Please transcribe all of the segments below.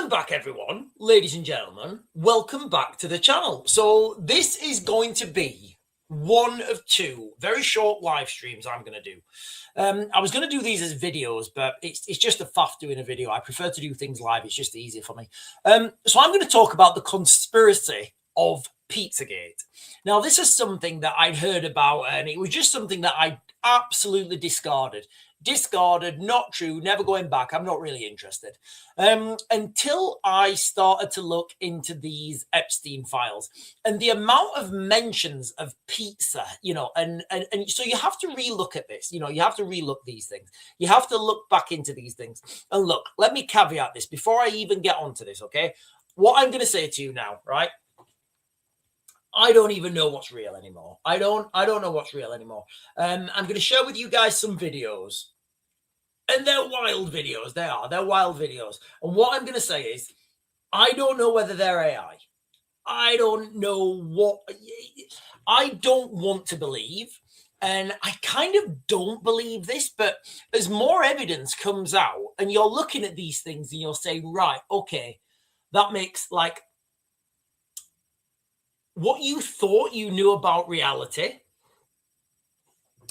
Welcome back, everyone, ladies and gentlemen. Welcome back to the channel. So this is going to be one of two very short live streams I'm going to do. I was going to do these as videos, but it's just a faff doing a video. I prefer to do things live. It's just easier for me. So I'm going to talk about the conspiracy of Pizzagate. Now, this is something that I'd heard about, and it was just something that I absolutely discarded. Not true, never going back. I'm not really interested. Until I started to look into these Epstein files and the amount of mentions of pizza, and so you have to relook at this, you have to relook these things. You have to look back into these things. And look, let me caveat this before I even get onto this, okay? What I'm going to say to you now, right? I don't even know what's real anymore. I don't know what's real anymore. I'm going to share with you guys some videos. And they're wild videos. They're wild videos. And what I'm going to say is, I don't know whether they're AI. I don't know what. I don't want to believe. And I kind of don't believe this. But as more evidence comes out and you're looking at these things and you're saying, right, okay, that makes like what you thought you knew about reality,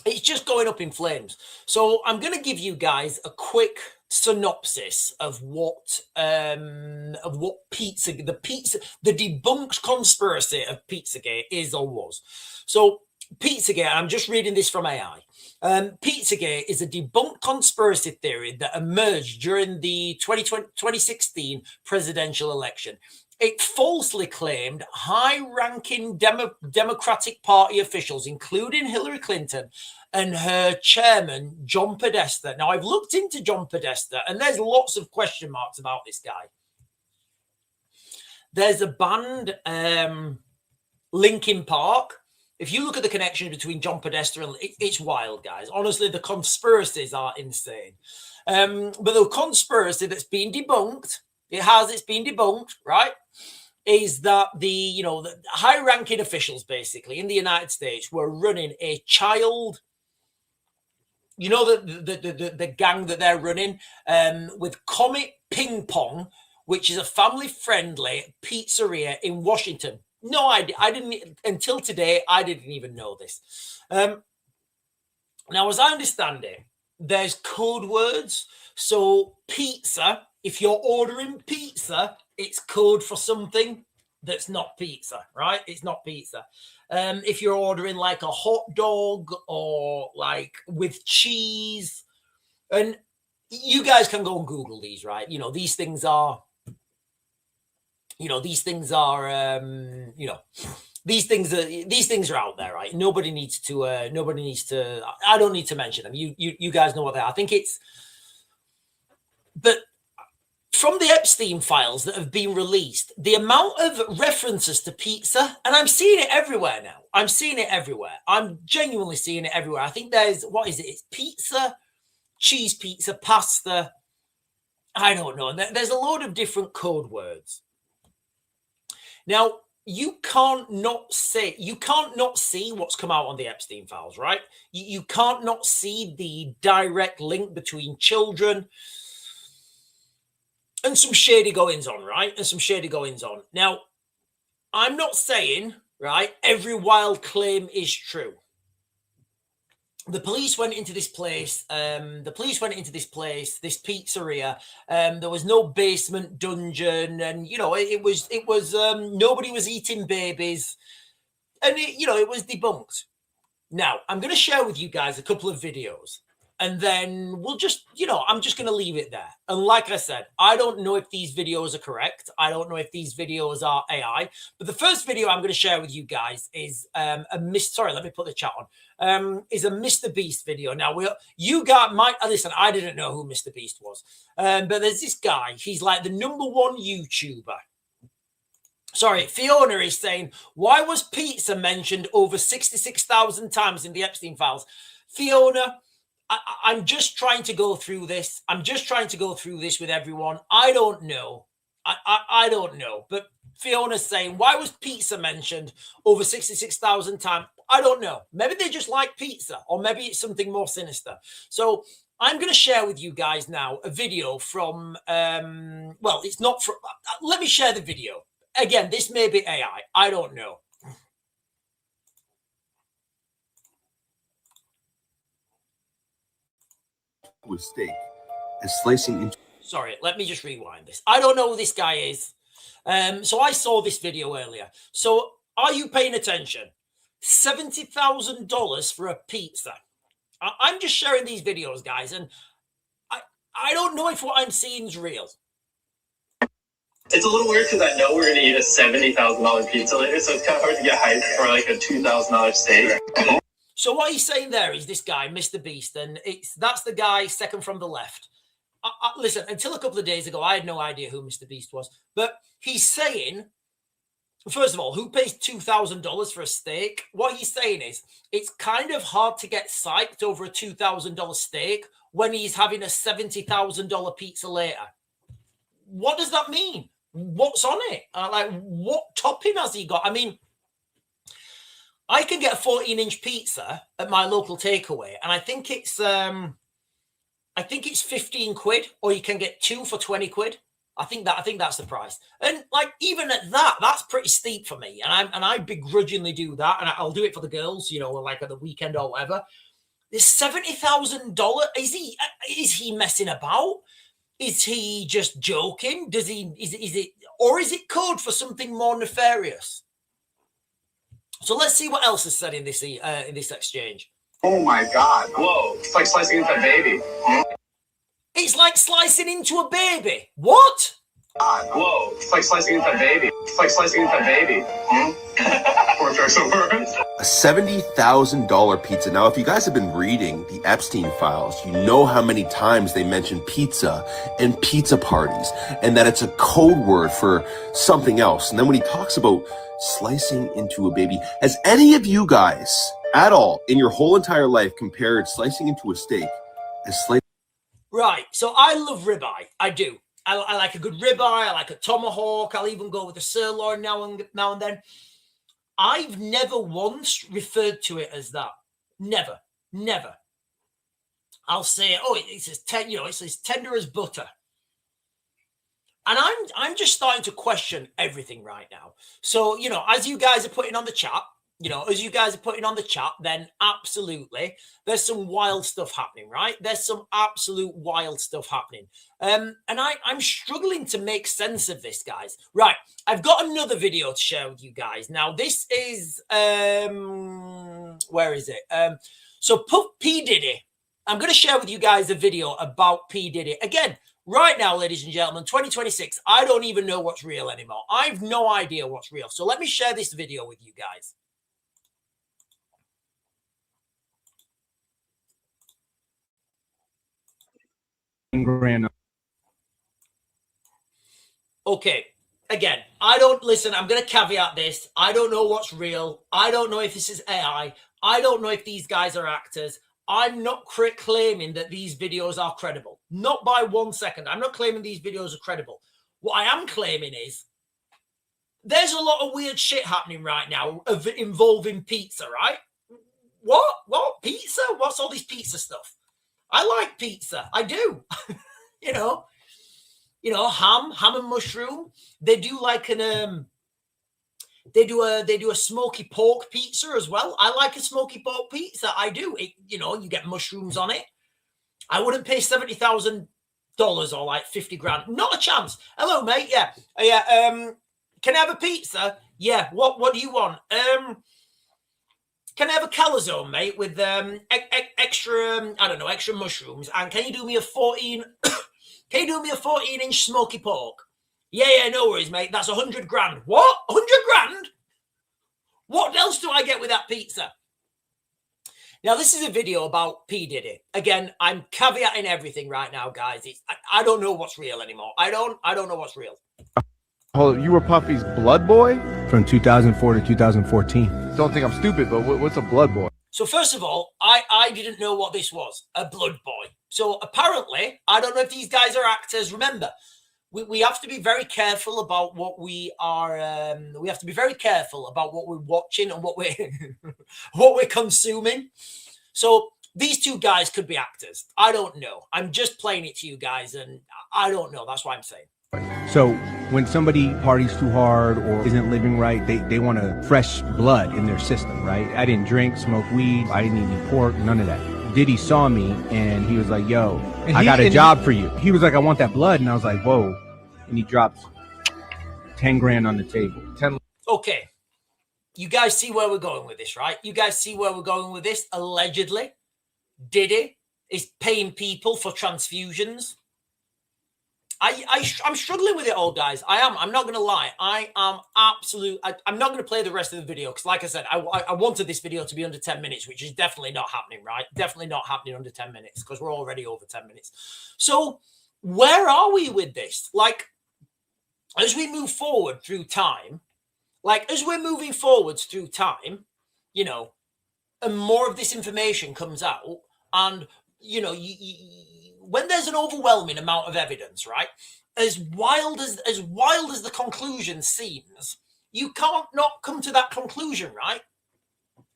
it's just going up in flames. So I'm going to give you guys a quick synopsis of what the debunked conspiracy of Pizzagate is or was. So Pizzagate, I'm just reading this from AI. Pizzagate is a debunked conspiracy theory that emerged during the 2016 presidential election. It falsely claimed high-ranking Democratic Party officials, including Hillary Clinton and her chairman, John Podesta. Now, I've looked into John Podesta, and there's lots of question marks about this guy. There's a band, Linkin Park. If you look at the connection between John Podesta and it's wild, guys. Honestly, the conspiracies are insane. But the conspiracy that's been debunked, it's been debunked, right? Is that the high-ranking officials basically in the United States were running a child, the gang that they're running with Comet Ping Pong, which is a family-friendly pizzeria in Washington. No, I didn't until today. I didn't even know this. Now, as I understand it, there's code words. So pizza. If you're ordering pizza, it's code for something that's not pizza, right? It's not pizza. If you're ordering like a hot dog or like with cheese, and you guys can go and Google these, right? These things are out there, right? Nobody needs to, I don't need to mention them. You guys know what they are. I think but from the Epstein files that have been released, the amount of references to pizza, and I'm seeing it everywhere now. I'm seeing it everywhere. I'm genuinely seeing it everywhere. I think there's, what is it? It's pizza, cheese pizza, pasta. I don't know. There's a load of different code words. Now, you can't not see what's come out on the Epstein files, right? You can't not see the direct link between children and some shady goings on, right? And some shady goings on. Now, I'm not saying, right, every wild claim is true. The police went into this place. This pizzeria. There was no basement dungeon, and it was nobody was eating babies, and it was debunked. Now, I'm going to share with you guys a couple of videos. And then we'll just, I'm just going to leave it there. And like I said, I don't know if these videos are correct. I don't know if these videos are AI. But the first video I'm going to share with you guys is sorry, let me put the chat on. Is a Mr. Beast video. Now, you guys might, listen, I didn't know who Mr. Beast was. But there's this guy. He's like the #1 YouTuber. Sorry, Fiona is saying, why was pizza mentioned over 66,000 times in the Epstein files? Fiona, I'm just trying to go through this. I'm just trying to go through this with everyone. I don't know. I don't know. But Fiona's saying, why was pizza mentioned over 66,000 times? I don't know. Maybe they just like pizza, or maybe it's something more sinister. So I'm going to share with you guys now a video from, well, it's not from, let me share the video. Again, this may be AI. I don't know. With steak and slicing into. Sorry, let me just rewind this. I don't know who this guy is. So I saw this video earlier. So are you paying attention? $70,000 for a pizza. I'm just sharing these videos, guys, and I don't know if what I'm seeing is real. It's a little weird because I know we're going to eat a $70,000 pizza later, so it's kind of hard to get hyped for like a $2,000 steak. So what he's saying there is this guy, Mr. Beast, and that's the guy second from the left. Listen, until a couple of days ago, I had no idea who Mr. Beast was, but he's saying, first of all, who pays $2,000 for a steak? What he's saying is it's kind of hard to get psyched over a $2,000 steak when he's having a $70,000 pizza later. What does that mean? What's on it? Like, what topping has he got? I mean, I can get a 14-inch pizza at my local takeaway, and I think it's 15 quid, or you can get two for 20 quid. I think that's the price. And like, even at that, that's pretty steep for me. And I begrudgingly do that. And I'll do it for the girls, you know, like at the weekend or whatever. This $70,000, is he messing about? Is he just joking? Is it code for something more nefarious? So let's see what else is said in this exchange. Oh my God. Whoa. It's like slicing into a baby. It's like slicing into a baby. What? Whoa. It's like slicing into a baby. It's like slicing into a baby. Poor choice of words. A $70,000 pizza. Now, if you guys have been reading the Epstein files, you know how many times they mention pizza and pizza parties, and that it's a code word for something else. And then when he talks about slicing into a baby, has any of you guys at all in your whole entire life compared slicing into a steak as slicing? Right. So I love ribeye. I do. I like a good ribeye. I like a tomahawk. I'll even go with a sirloin now and then. I've never once referred to it as that. Never. I'll say, oh, it's as tender as butter. And I'm just starting to question everything right now. So, you know, as you guys are putting on the chat, then absolutely, there's some wild stuff happening, right? There's some absolute wild stuff happening. And I'm struggling to make sense of this, guys. Right, I've got another video to share with you guys. Now, this is, where is it? So P. Diddy. I'm going to share with you guys a video about P. Diddy. Again, right now, ladies and gentlemen, 2026, I don't even know what's real anymore. I've no idea what's real. So let me share this video with you guys. Okay, again, I don't listen. I'm going to caveat this. I don't know what's real. I don't know if this is AI. I don't know if these guys are actors. I'm not claiming that these videos are credible. Not by 1 second. I'm not claiming these videos are credible. What I am claiming is there's a lot of weird shit happening right now involving pizza, right? What? Pizza? What's all this pizza stuff? I like pizza. I do. you know, ham and mushroom. They do like an they do a smoky pork pizza as well. I like a smoky pork pizza. I do. You get mushrooms on it. I wouldn't pay $70,000 or like 50 grand. Not a chance. Hello, mate. Yeah. Can I have a pizza? Yeah. What do you want? Can I have a calzone, mate, with extra, extra mushrooms? And can you do me a 14-inch smoky pork? Yeah, no worries, mate. That's 100 grand. What? 100 grand? What else do I get with that pizza? Now, this is a video about P. Diddy. Again, I'm caveating everything right now, guys. I don't know what's real anymore. I don't know what's real. Hold on, you were Puffy's blood boy? From 2004 to 2014. Don't think I'm stupid, but what's a blood boy? So first of all, I didn't know what this was, a blood boy. So apparently, I don't know if these guys are actors. Remember, we have to be very careful about what we are. We have to be very careful about what we're watching and what we're what we're consuming. So these two guys could be actors. I don't know. I'm just playing it to you guys, and I don't know. That's what I'm saying. So when somebody parties too hard or isn't living right, they want a fresh blood in their system, right? I didn't drink, smoke weed, I didn't eat any pork, none of that. Diddy saw me and he was like, yo, I got a job for you. He was like, I want that blood. And I was like, whoa. And he dropped 10 grand on the table. 10. Okay. You guys see where we're going with this, right? You guys see where we're going with this? Allegedly, Diddy is paying people for transfusions. I'm struggling with it all, guys. I am. I'm not going to lie. I am absolute. I'm not going to play the rest of the video because, like I said, I wanted this video to be under 10 minutes, which is definitely not happening, right? Definitely not happening under 10 minutes because we're already over 10 minutes. So where are we with this? Like, as we move forward through time, you know, and more of this information comes out, and, you know, when there's an overwhelming amount of evidence, right, as wild as the conclusion seems, you can't not come to that conclusion, right?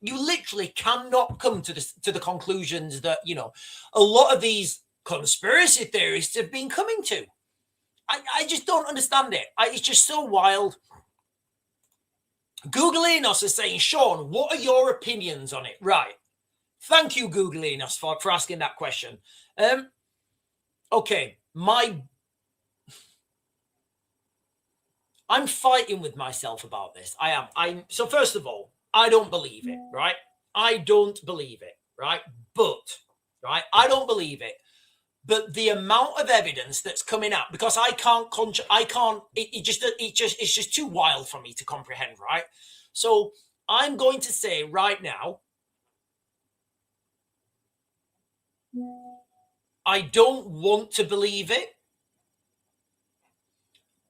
You literally cannot come to the conclusions that, you know, a lot of these conspiracy theorists have been coming to. I just don't understand it. It's just so wild. Google Enos is saying, Sean, what are your opinions on it? Right. Thank you, Google Enos, for asking that question. Okay, I'm fighting with myself about this. I am. So first of all, I don't believe it, right? I don't believe it, right? Right? I don't believe it. But the amount of evidence that's coming out, because it's just too wild for me to comprehend, right? So I'm going to say right now, I don't want to believe it,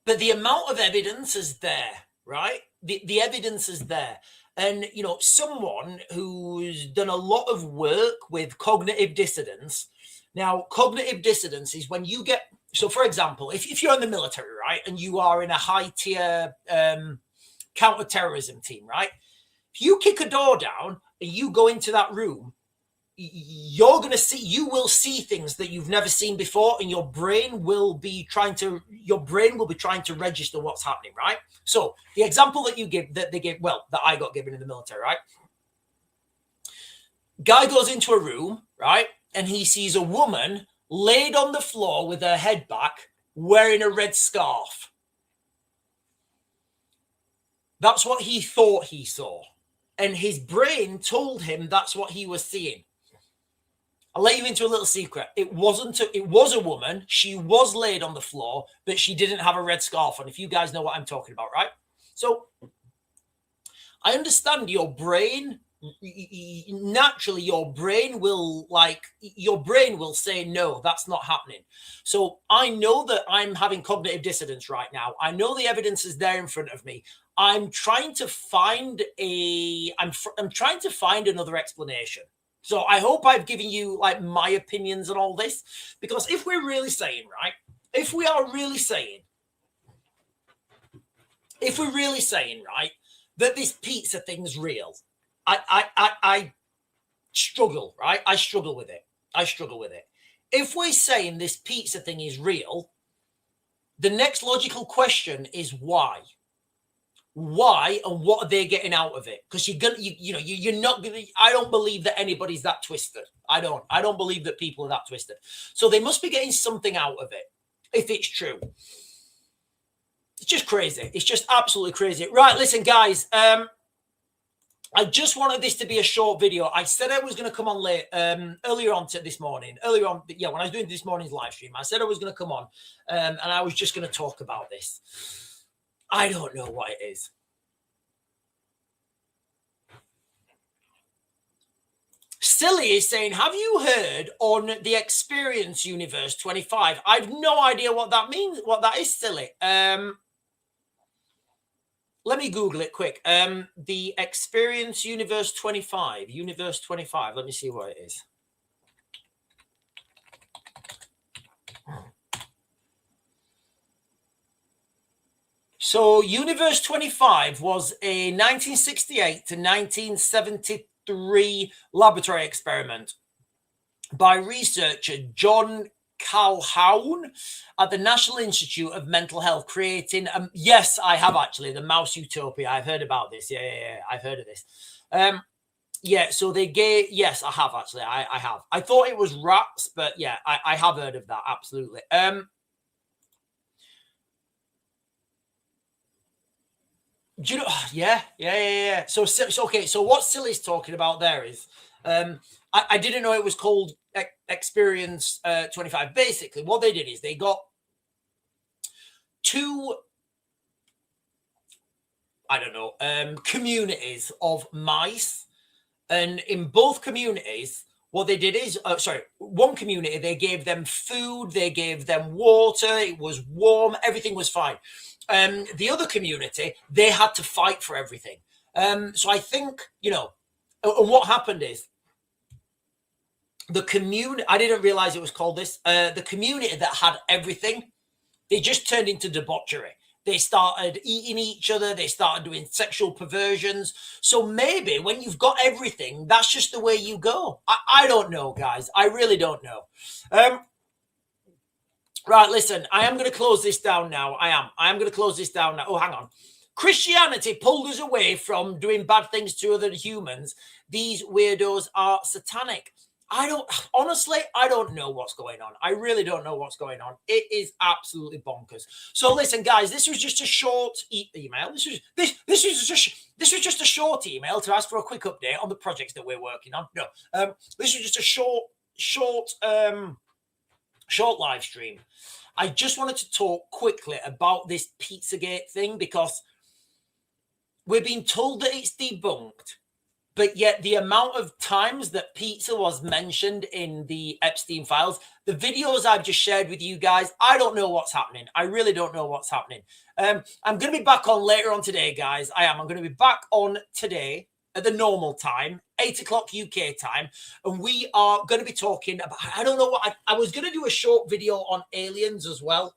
but the amount of evidence is there, right? The evidence is there. And, you know, someone who's done a lot of work with cognitive dissonance. Now, cognitive dissonance is when you get, so for example, if you're in the military, right, and you are in a high tier counterterrorism team, right? If you kick a door down and you go into that room, you will see things that you've never seen before, and your brain will be trying to register what's happening, right? So the example that that I got given in the military, right? Guy goes into a room, right? And he sees a woman laid on the floor with her head back, wearing a red scarf. That's what he thought he saw. And his brain told him that's what he was seeing. I'll let you into a little secret. It was a woman. She was laid on the floor, but she didn't have a red scarf on, if you guys know what I'm talking about, right? So I understand your brain, naturally your brain will say, no, that's not happening. So I know that I'm having cognitive dissonance right now. I know the evidence is there in front of me. I'm trying to find another explanation. So I hope I've given you like my opinions on all this, because if we're really saying, right, if we are really saying, right, that this pizza thing's real, I struggle, right? I struggle with it. If we're saying this pizza thing is real, the next logical question is why? Why and what are they getting out of it? Because you're not gonna. I don't believe that anybody's that twisted. I don't believe that people are that twisted. So they must be getting something out of it if it's true. It's just crazy. It's just absolutely crazy. Right, listen, guys. I just wanted this to be a short video. I said I was going to come on late earlier on this morning. When I was doing this morning's live stream, I said I was going to come on and I was just going to talk about this. I don't know what it is. Silly is saying, have you heard on the Experience Universe 25? I've no idea what that means, what that is, Silly. Let me Google it quick. The Experience Universe 25. Universe 25. Let me see what it is. So Universe 25 was a 1968 to 1973 laboratory experiment. by researcher John Calhoun at the National Institute of Mental Health, creating, yes, I have actually, the mouse utopia. I've heard about this. Yeah. I've heard of this. Yeah, so they gave, yes, I have actually. I have. I thought it was rats, but yeah, I have heard of that. Absolutely. Do you know? Yeah. So okay. So what Silly's talking about there is, I didn't know it was called Experience 25. Basically, what they did is they got two, I don't know, communities of mice, and in both communities, what they did is, one community, they gave them food, they gave them water, it was warm, everything was fine. The other community, they had to fight for everything. So I think, and what happened is, the community, I didn't realize it was called this, the community that had everything, they just turned into debauchery. They started eating each other. They started doing sexual perversions. So maybe when you've got everything, that's just the way you go. I don't know, guys. I really don't know. Right, listen, I am going to close this down now. I am going to close this down now. Oh, hang on. Christianity pulled us away from doing bad things to other humans. These weirdos are satanic. I don't know what's going on. I really don't know what's going on. It is absolutely bonkers. So listen, guys, this was just a short email. This was just a short email to ask for a quick update on the projects that we're working on. No, this was just a short live stream. I just wanted to talk quickly about this Pizzagate thing because we're being told that it's debunked. But yet the amount of times that pizza was mentioned in the Epstein files, the videos I've just shared with you guys, I don't know what's happening. I really don't know what's happening. I'm going to be back on later on today, guys. I'm going to be back on today at the normal time, 8 o'clock UK time. And we are going to be talking about, I don't know what, I was going to do a short video on aliens as well.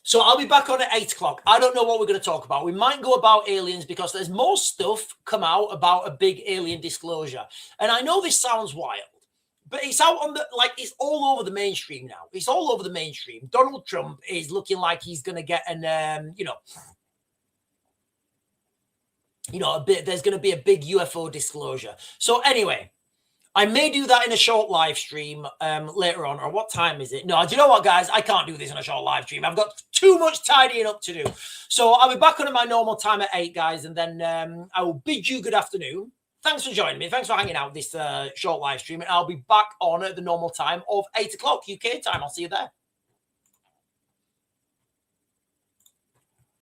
So I'll be back on at 8 o'clock. I don't know what we're going to talk about. We might go about aliens because there's more stuff come out about a big alien disclosure. And I know this sounds wild, but it's out on it's all over the mainstream now. It's all over the mainstream. Donald Trump is looking like he's going to get there's going to be a big UFO disclosure. So anyway, I may do that in a short live stream later on. Or what time is it? No, do you know what, guys? I can't do this in a short live stream. I've got too much tidying up to do. So I'll be back on at my normal time at 8, guys. And then I will bid you good afternoon. Thanks for joining me. Thanks for hanging out this short live stream. And I'll be back on at the normal time of 8 o'clock UK time. I'll see you there.